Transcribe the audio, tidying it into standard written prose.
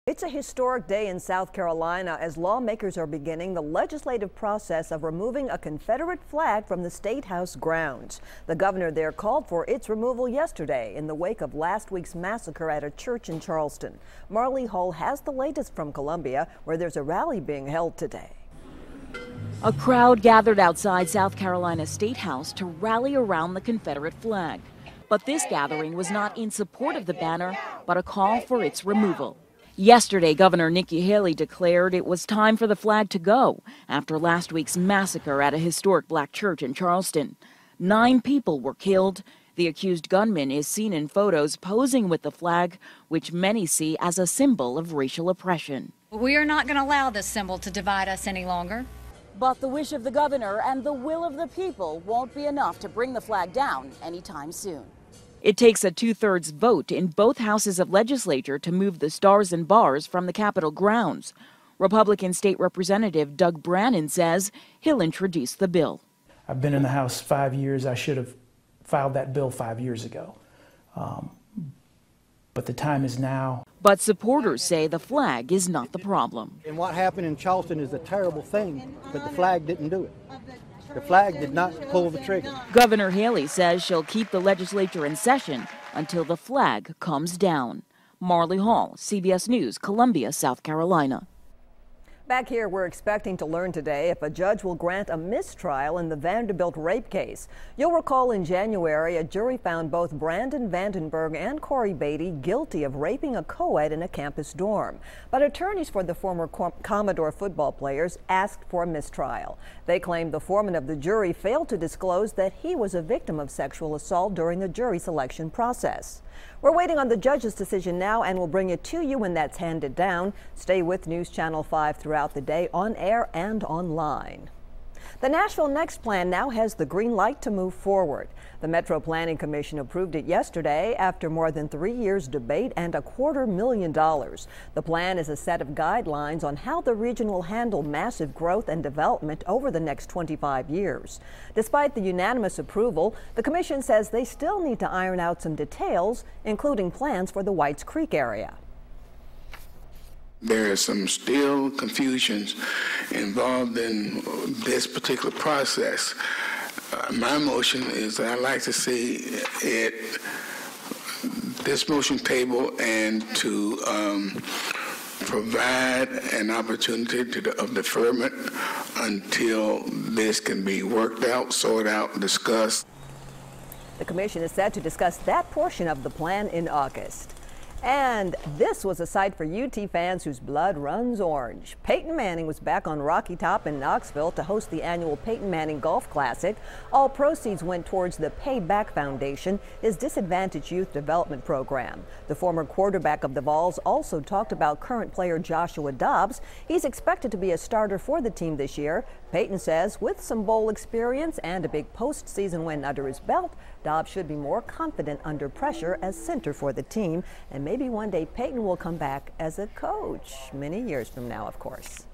It's a historic day in South Carolina as lawmakers are beginning the legislative process of removing a Confederate flag from the State House grounds. The governor there called for its removal yesterday in the wake of last week's massacre at a church in Charleston. Marley Hull has the latest from Columbia, where there's a rally being held today. A crowd gathered outside South Carolina State House to rally around the Confederate flag. But this gathering was not in support of the banner, but a call for its removal. Yesterday, Governor Nikki Haley declared it was time for the flag to go after last week's massacre at a historic black church in Charleston. 9 people were killed. The accused gunman is seen in photos posing with the flag, which many see as a symbol of racial oppression. We are not going to allow this symbol to divide us any longer. But the wish of the governor and the will of the people won't be enough to bring the flag down anytime soon. It takes a 2/3 vote in both houses of legislature to move the stars and bars from the Capitol grounds. Republican State Representative Doug Brannon says he'll introduce the bill. I've been in the House 5 years. I should have filed that bill 5 years ago. But the time is now. But supporters say the flag is not the problem. And what happened in Charleston is a terrible thing, but the flag didn't do it. The flag did not pull the trigger. Governor Haley says she'll keep the legislature in session until the flag comes down. Marley Hall, CBS News, Columbia, South Carolina. Back here, we're expecting to learn today if a judge will grant a mistrial in the Vanderbilt rape case. You'll recall in January, a jury found both Brandon Vandenberg and Corey Beatty guilty of raping a co-ed in a campus dorm. But attorneys for the former Commodore football players asked for a mistrial. They claimed the foreman of the jury failed to disclose that he was a victim of sexual assault during the jury selection process. We're waiting on the judge's decision now, and we'll bring it to you when that's handed down. Stay with News Channel 5 throughout the day, on air and online. The Nashville Next plan now has the green light to move forward. The Metro Planning Commission approved it yesterday after more than 3 years debate and $250,000. The plan is a set of guidelines on how the region will handle massive growth and development over the next 25 years. Despite the unanimous approval, the commission says they still need to iron out some details, including plans for the Whites Creek area. There is some still confusions involved in this particular process. My motion is that I'd like to see this motion table and to provide an opportunity of deferment until this can be worked out, sorted out, discussed. The commission is set to discuss that portion of the plan in August. And this was a sight for UT fans whose blood runs orange. Peyton Manning was back on Rocky Top in Knoxville to host the annual Peyton Manning Golf Classic. All proceeds went towards the Payback Foundation, his disadvantaged youth development program. The former quarterback of the Vols also talked about current player Joshua Dobbs. He's expected to be a starter for the team this year. Peyton says with some bowl experience and a big postseason win under his belt, Dobbs should be more confident under pressure as center for the team. And maybe one day Peyton will come back as a coach, many years from now, of course.